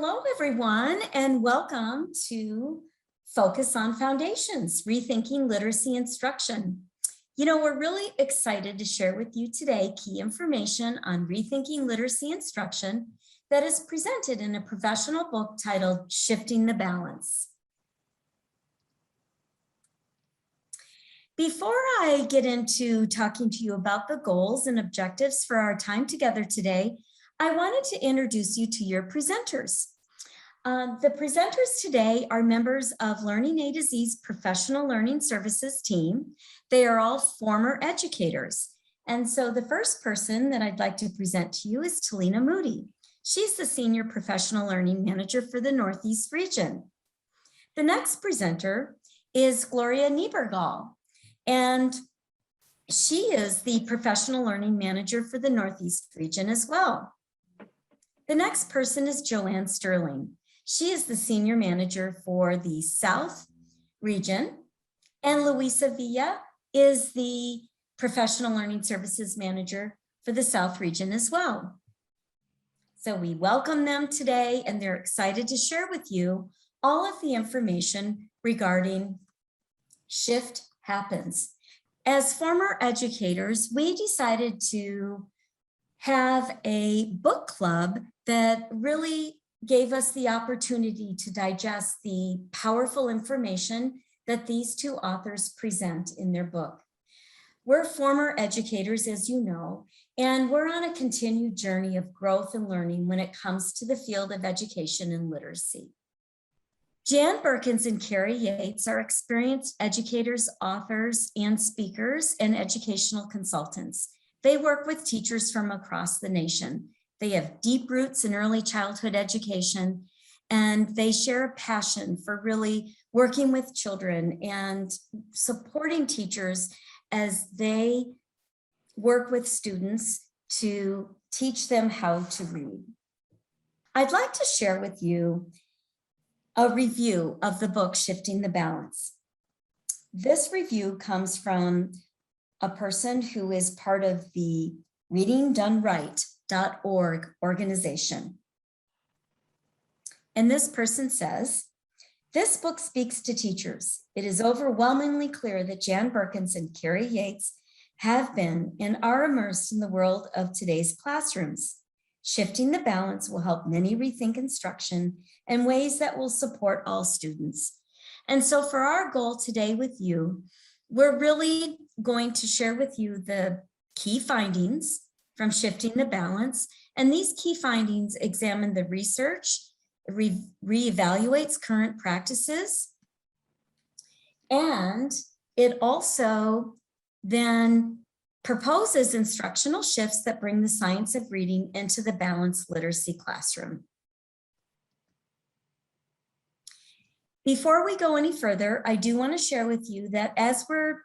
Hello, everyone, and welcome to Focus on Foundations, Rethinking Literacy Instruction. You know, we're really excited to share with you today key information on rethinking literacy instruction that is presented in a professional book titled Shifting the Balance. Before I get into talking to you about the goals and objectives for our time together today, I wanted to introduce you to your presenters. The presenters today are members of Learning A-Z's Professional Learning Services team. They are all former educators. And so the first person that I'd like to present to you is Talyna Moody. She's the Senior Professional Learning Manager for the Northeast region. The next presenter is Gloria Niebergall, and she is the Professional Learning Manager for the Northeast region as well. The next person is Joanne Sterling. She is the Senior Manager for the South region, and Luisa Villa is the Professional Learning Services Manager for the South region as well. So we welcome them today, and they're excited to share with you all of the information regarding Shift Happens. As former educators, we decided to have a book club that really gave us the opportunity to digest the powerful information that these two authors present in their book. We're former educators, as you know, and we're on a continued journey of growth and learning when it comes to the field of education and literacy. Jan Burkins and Kari Yates are experienced educators, authors, and speakers and educational consultants. They work with teachers from across the nation. They have deep roots in early childhood education, and they share a passion for really working with children and supporting teachers as they work with students to teach them how to read. I'd like to share with you a review of the book, Shifting the Balance. This review comes from a person who is part of the readingdoneright.org organization. And this person says, this book speaks to teachers. It is overwhelmingly clear that Jan Burkins and Kari Yates have been and are immersed in the world of today's classrooms. Shifting the Balance will help many rethink instruction in ways that will support all students. And so for our goal today with you, we're really going to share with you the key findings from Shifting the Balance. And these key findings examine the research, reevaluates current practices, and it also then proposes instructional shifts that bring the science of reading into the balanced literacy classroom. Before we go any further, I do want to share with you that as we're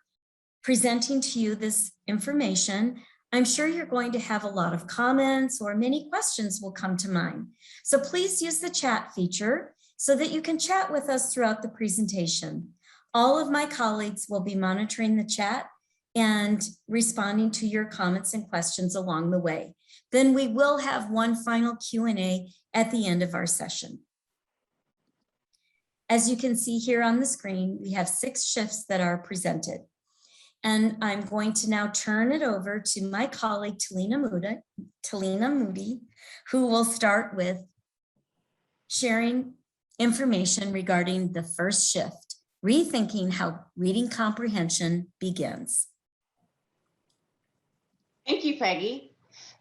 presenting to you this information, I'm sure you're going to have a lot of comments or many questions will come to mind. So please use the chat feature so that you can chat with us throughout the presentation. All of my colleagues will be monitoring the chat and responding to your comments and questions along the way. Then we will have one final Q&A at the end of our session. As you can see here on the screen, we have 6 shifts that are presented. And I'm going to now turn it over to my colleague, Talyna Moody, who will start with sharing information regarding the first shift, rethinking how reading comprehension begins. Thank you, Peggy.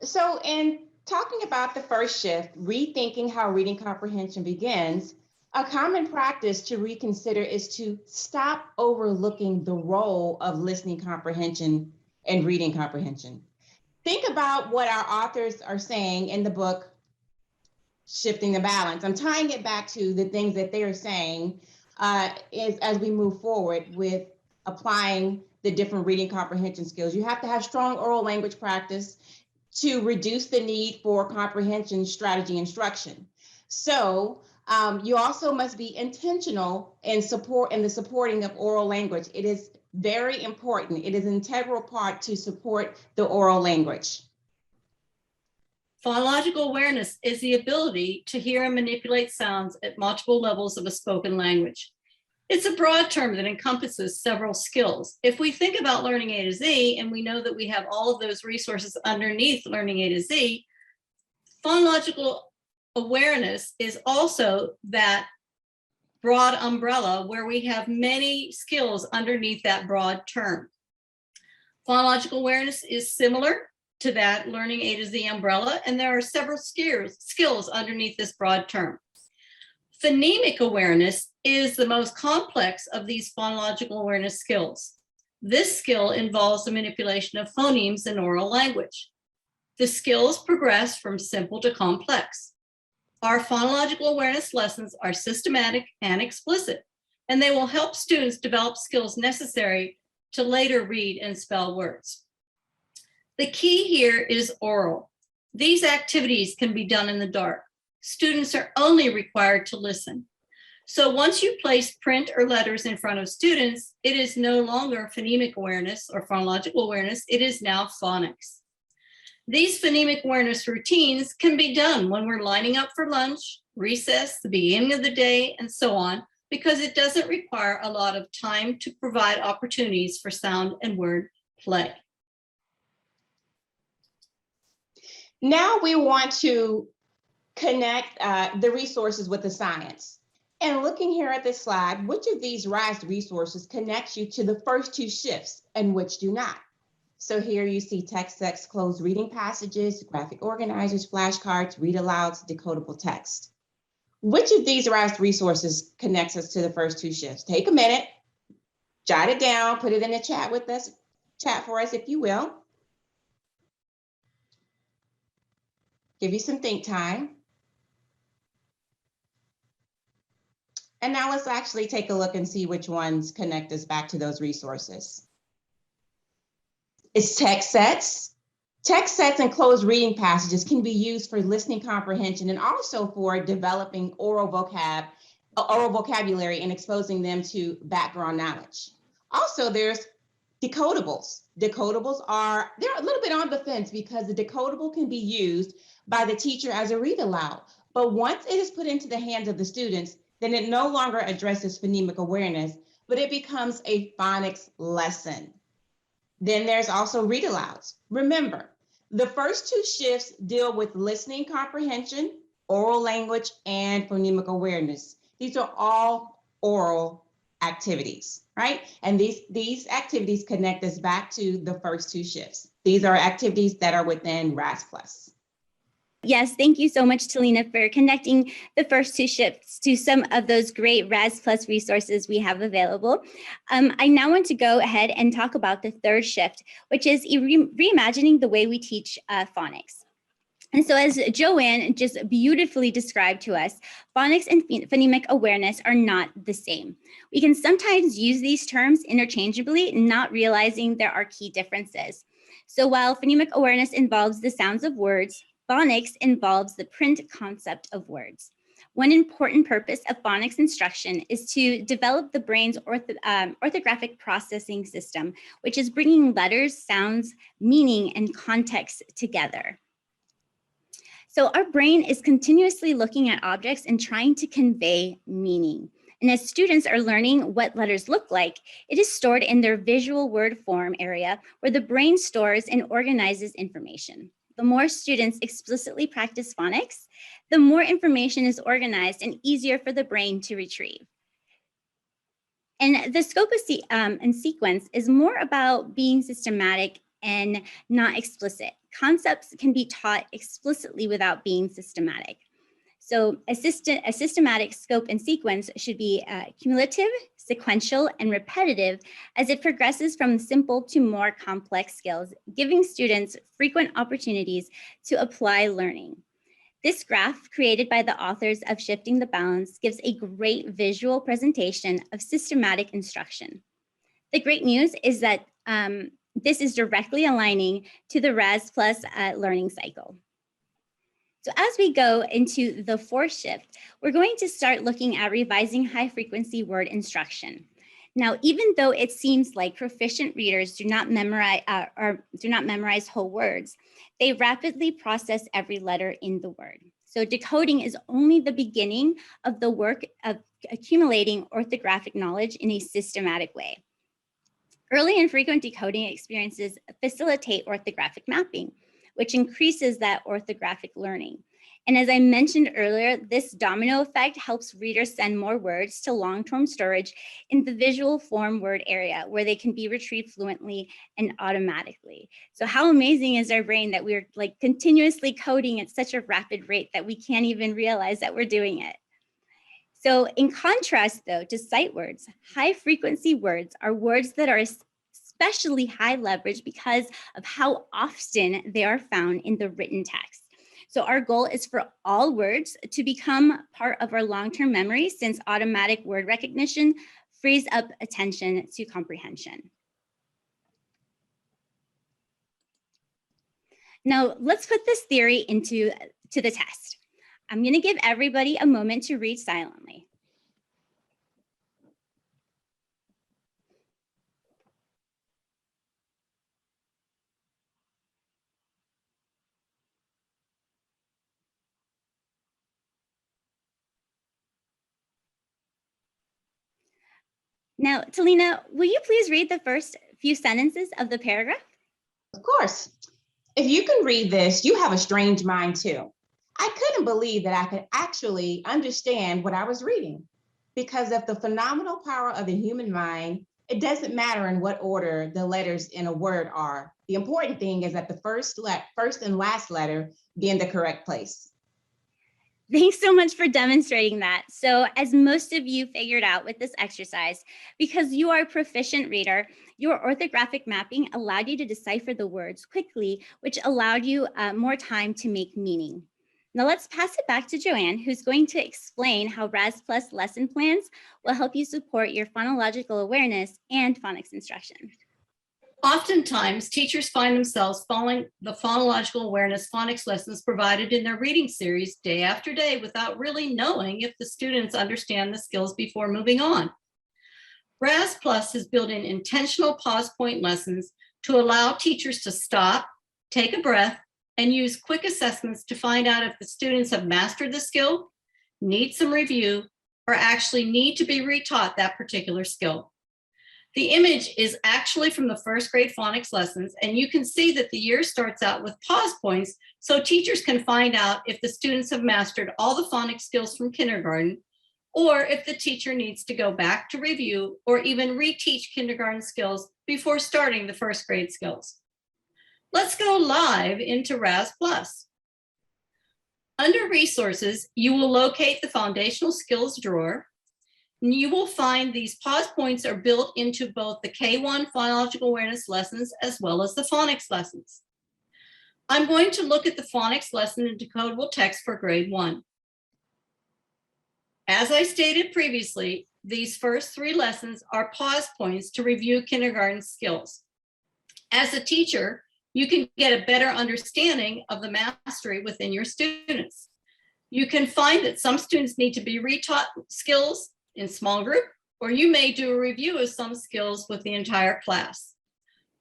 So in talking about the first shift, rethinking how reading comprehension begins, a common practice to reconsider is to stop overlooking the role of listening comprehension and reading comprehension. Think about what our authors are saying in the book, Shifting the Balance. I'm tying it back to the things that they are saying as we move forward with applying the different reading comprehension skills. You have to have strong oral language practice to reduce the need for comprehension strategy instruction. So you also must be intentional in the supporting of oral language. It is very important. It is an integral part to support the oral language. Phonological awareness is the ability to hear and manipulate sounds at multiple levels of a spoken language. It's a broad term that encompasses several skills. If we think about learning A to Z, and we know that we have all of those resources underneath learning A to Z, phonological awareness is also that broad umbrella where we have many skills underneath that broad term. Phonological awareness is similar to that learning A to Z umbrella, and there are several skills underneath this broad term. Phonemic awareness is the most complex of these phonological awareness skills. This skill involves the manipulation of phonemes in oral language. The skills progress from simple to complex. Our phonological awareness lessons are systematic and explicit, and they will help students develop skills necessary to later read and spell words. The key here is oral. These activities can be done in the dark. Students are only required to listen. So once you place print or letters in front of students, it is no longer phonemic awareness or phonological awareness, it is now phonics. These phonemic awareness routines can be done when we're lining up for lunch, recess, the beginning of the day, and so on, because it doesn't require a lot of time to provide opportunities for sound and word play. Now we want to connect the resources with the science. And looking here at this slide, which of these RISE resources connects you to the first two shifts and which do not? So here you see text sets, closed reading passages, graphic organizers, flashcards, read alouds, decodable text. Which of these RISE resources connects us to the first two shifts? Take a minute, jot it down, put it in the chat with us, chat for us if you will. Give you some think time. And now let's actually take a look and see which ones connect us back to those resources. It's text sets. Text sets and closed reading passages can be used for listening comprehension and also for developing oral vocabulary and exposing them to background knowledge. Also, there's decodables. They're a little bit on the fence because the decodable can be used by the teacher as a read aloud. But once it is put into the hands of the students, then it no longer addresses phonemic awareness, but it becomes a phonics lesson. Then there's also read alouds. Remember, the first two shifts deal with listening comprehension, oral language, and phonemic awareness. These are all oral activities, right? And these activities connect us back to the first two shifts. These are activities that are within Raz-Plus. Yes, thank you so much, Talyna, for connecting the first two shifts to some of those great Raz-Plus resources we have available. I now want to go ahead and talk about the third shift, which is reimagining the way we teach phonics. And so as Joanne just beautifully described to us, phonics and phonemic awareness are not the same. We can sometimes use these terms interchangeably, not realizing there are key differences. So while phonemic awareness involves the sounds of words, phonics involves the print concept of words. One important purpose of phonics instruction is to develop the brain's orthographic processing system, which is bringing letters, sounds, meaning, and context together. So our brain is continuously looking at objects and trying to convey meaning. And as students are learning what letters look like, it is stored in their visual word form area where the brain stores and organizes information. The more students explicitly practice phonics, the more information is organized and easier for the brain to retrieve. And the scope of and sequence is more about being systematic and not explicit. Concepts can be taught explicitly without being systematic. So a systematic scope and sequence should be cumulative, sequential, and repetitive as it progresses from simple to more complex skills, giving students frequent opportunities to apply learning. This graph, created by the authors of Shifting the Balance, gives a great visual presentation of systematic instruction. The great news is that this is directly aligning to the Raz-Plus learning cycle. So as we go into the fourth shift, we're going to start looking at revising high frequency word instruction. Now, even though it seems like proficient readers do not memorize whole words, they rapidly process every letter in the word. So decoding is only the beginning of the work of accumulating orthographic knowledge in a systematic way. Early and frequent decoding experiences facilitate orthographic mapping, which increases that orthographic learning. And as I mentioned earlier, this domino effect helps readers send more words to long-term storage in the visual form word area, where they can be retrieved fluently and automatically. So how amazing is our brain that we're like continuously coding at such a rapid rate that we can't even realize that we're doing it. So in contrast, though, to sight words, high frequency words are words that are especially high leverage because of how often they are found in the written text. So our goal is for all words to become part of our long-term memory, since automatic word recognition frees up attention to comprehension. Now, let's put this theory to the test. I'm going to give everybody a moment to read silently. Now, Talyna, will you please read the first few sentences of the paragraph? Of course. If you can read this, you have a strange mind too. I couldn't believe that I could actually understand what I was reading. Because of the phenomenal power of the human mind, it doesn't matter in what order the letters in a word are. The important thing is that the first and last letter be in the correct place. Thanks so much for demonstrating that. So as most of you figured out with this exercise, because you are a proficient reader, your orthographic mapping allowed you to decipher the words quickly, which allowed you more time to make meaning. Now let's pass it back to Joanne, who's going to explain how Raz-Plus lesson plans will help you support your phonological awareness and phonics instruction. Oftentimes, teachers find themselves following the phonological awareness phonics lessons provided in their reading series day after day without really knowing if the students understand the skills before moving on. Raz-Plus has built in intentional pause point lessons to allow teachers to stop, take a breath, and use quick assessments to find out if the students have mastered the skill, need some review, or actually need to be retaught that particular skill. The image is actually from the first grade phonics lessons, and you can see that the year starts out with pause points so teachers can find out if the students have mastered all the phonics skills from kindergarten, or if the teacher needs to go back to review or even reteach kindergarten skills before starting the first grade skills. Let's go live into Raz-Plus. Under Resources, you will locate the Foundational Skills drawer. You will find these pause points are built into both the K1 phonological awareness lessons as well as the phonics lessons. I'm going to look at the phonics lesson in decodable text for grade 1. As I stated previously, these first 3 lessons are pause points to review kindergarten skills. As a teacher, you can get a better understanding of the mastery within your students. You can find that some students need to be retaught skills in small group, or you may do a review of some skills with the entire class.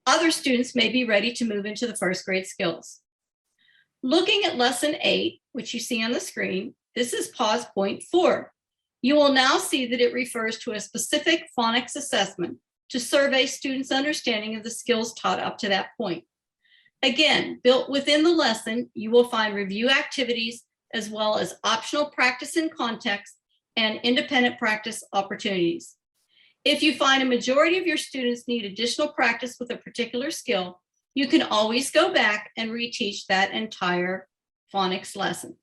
Other students may be ready to move into the first grade skills. Looking at lesson 8, which you see on the screen, this is pause point 4. You will now see that it refers to a specific phonics assessment to survey students' understanding of the skills taught up to that point. Again, built within the lesson, you will find review activities as well as optional practice in context and independent practice opportunities. If you find a majority of your students need additional practice with a particular skill, you can always go back and reteach that entire phonics lesson.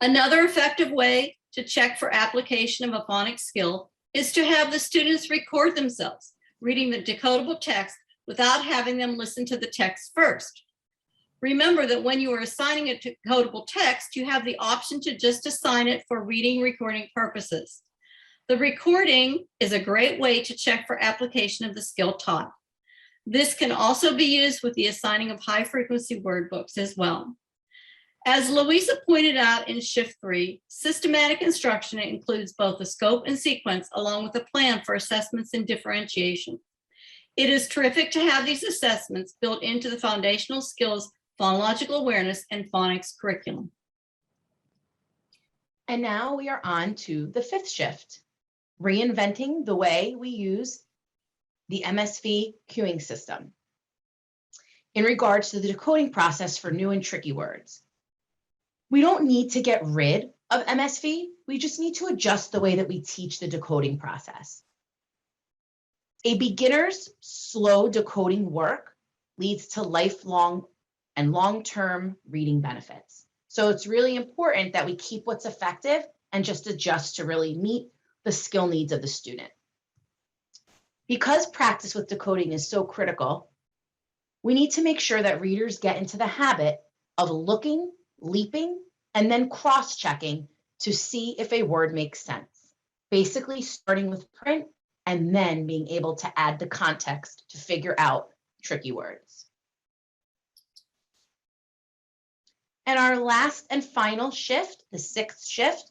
Another effective way to check for application of a phonics skill is to have the students record themselves reading the decodable text without having them listen to the text first. Remember that when you are assigning a decodable text, you have the option to just assign it for reading recording purposes. The recording is a great way to check for application of the skill taught. This can also be used with the assigning of high frequency word books as well. As Luisa pointed out in shift 3, systematic instruction includes both a scope and sequence along with a plan for assessments and differentiation. It is terrific to have these assessments built into the foundational skills, phonological awareness, and phonics curriculum. And now we are on to the 5th shift, reinventing the way we use the MSV queuing system in regards to the decoding process for new and tricky words. We don't need to get rid of MSV. We just need to adjust the way that we teach the decoding process. A beginner's slow decoding work leads to lifelong and long-term reading benefits. So it's really important that we keep what's effective and just adjust to really meet the skill needs of the student. Because practice with decoding is so critical, we need to make sure that readers get into the habit of looking, leaping, and then cross-checking to see if a word makes sense. Basically starting with print and then being able to add the context to figure out tricky words. And our last and final shift, the 6th shift,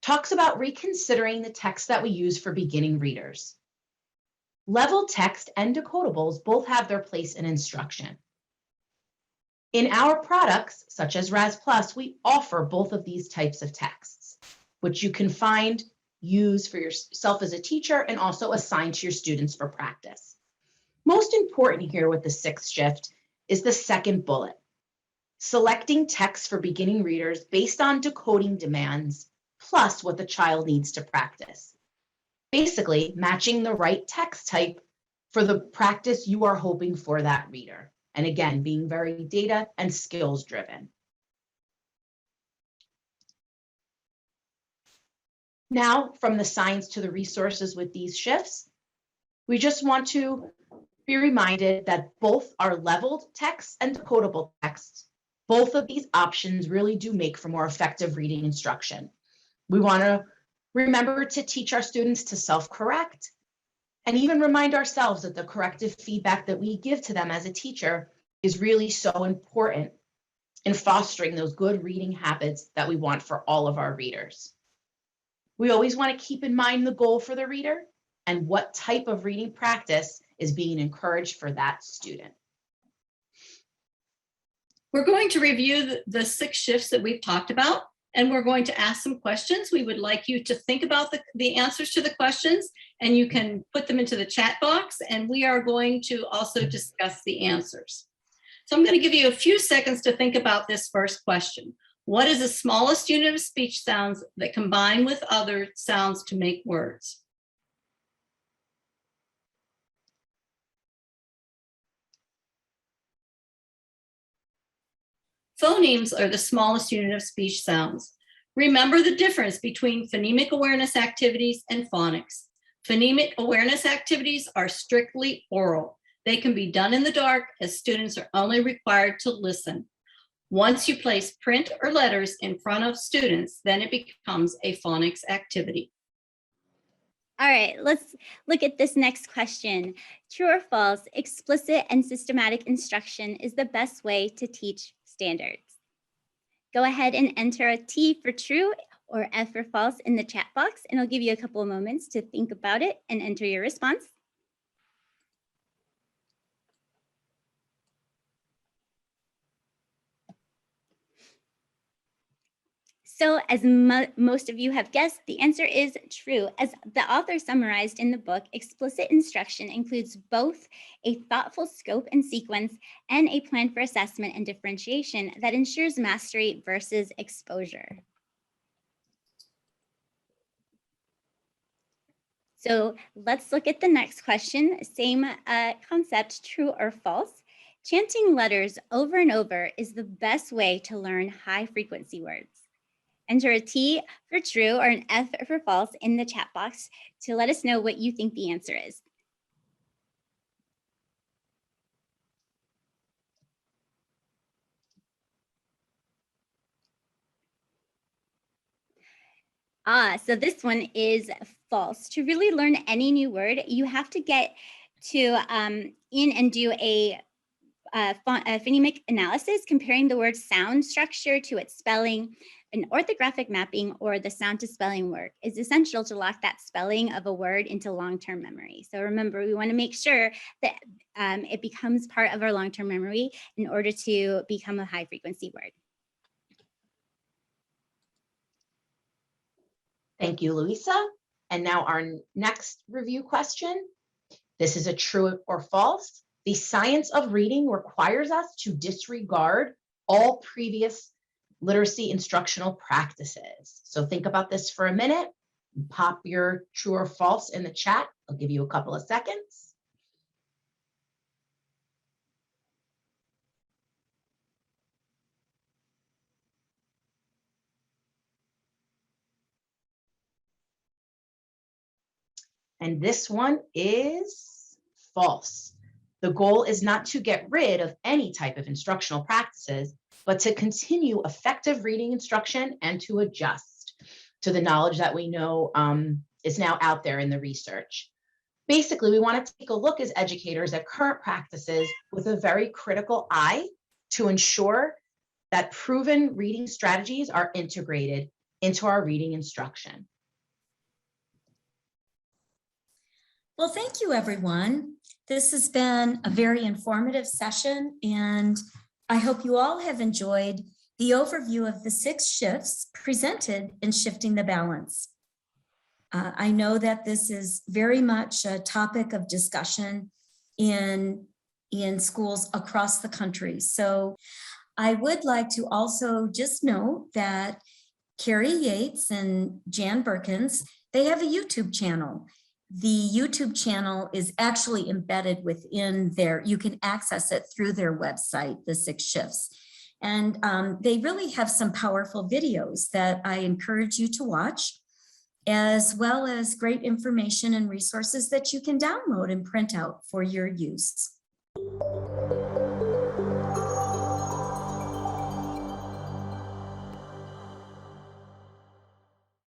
talks about reconsidering the text that we use for beginning readers. Level text and decodables both have their place in instruction. In our products, such as Raz-Plus, we offer both of these types of texts, which you can find, use for yourself as a teacher, and also assign to your students for practice. Most important here with the 6th shift is the 2nd bullet, selecting text for beginning readers based on decoding demands, plus what the child needs to practice. Basically, matching the right text type for the practice you are hoping for that reader. And again, being very data and skills driven. Now, from the signs to the resources with these shifts, we just want to be reminded that both are leveled texts and decodable texts. Both of these options really do make for more effective reading instruction. We want to remember to teach our students to self-correct and even remind ourselves that the corrective feedback that we give to them as a teacher is really so important in fostering those good reading habits that we want for all of our readers. We always want to keep in mind the goal for the reader and what type of reading practice is being encouraged for that student. We're going to review the 6 shifts that we've talked about, and we're going to ask some questions. We would like you to think about the answers to the questions, and you can put them into the chat box, and we are going to also discuss the answers. So I'm going to give you a few seconds to think about this first question. What is the smallest unit of speech sounds that combine with other sounds to make words? Phonemes are the smallest unit of speech sounds. Remember the difference between phonemic awareness activities and phonics. Phonemic awareness activities are strictly oral. They can be done in the dark as students are only required to listen. Once you place print or letters in front of students, then it becomes a phonics activity. All right, let's look at this next question. True or false, explicit and systematic instruction is the best way to teach standards? Go ahead and enter a T for true or F for false in the chat box, and I'll give you a couple of moments to think about it and enter your response. So as most of you have guessed, the answer is true. As the author summarized in the book, explicit instruction includes both a thoughtful scope and sequence and a plan for assessment and differentiation that ensures mastery versus exposure. So let's look at the next question. Same concept, true or false. Chanting letters over and over is the best way to learn high frequency words. Enter a T for true or an F for false in the chat box to let us know what you think the answer is. So this one is false. To really learn any new word, you have to get to in and do a phonemic analysis, comparing the word's sound structure to its spelling, an orthographic mapping, or the sound to spelling work is essential to lock that spelling of a word into long-term memory. So remember, we want to make sure that it becomes part of our long-term memory in order to become a high-frequency word. Thank you, Luisa. And now our next review question. This is a true or false. The science of reading requires us to disregard all previous literacy instructional practices. So think about this for a minute. Pop your true or false in the chat. I'll give you a couple of seconds. And this one is false. The goal is not to get rid of any type of instructional practices, but to continue effective reading instruction and to adjust to the knowledge that we know is now out there in the research. Basically, we want to take a look as educators at current practices with a very critical eye to ensure that proven reading strategies are integrated into our reading instruction. Well, thank you, everyone. This has been a very informative session, and I hope you all have enjoyed the overview of the 6 shifts presented in Shifting the Balance. I know that this is very much a topic of discussion in schools across the country. So I would like to also just note that Kari Yates and Jan Burkins, they have a YouTube channel. The YouTube channel is actually embedded within their, you can access it through their website, the 6 shifts. And they really have some powerful videos that I encourage you to watch, as well as great information and resources that you can download and print out for your use.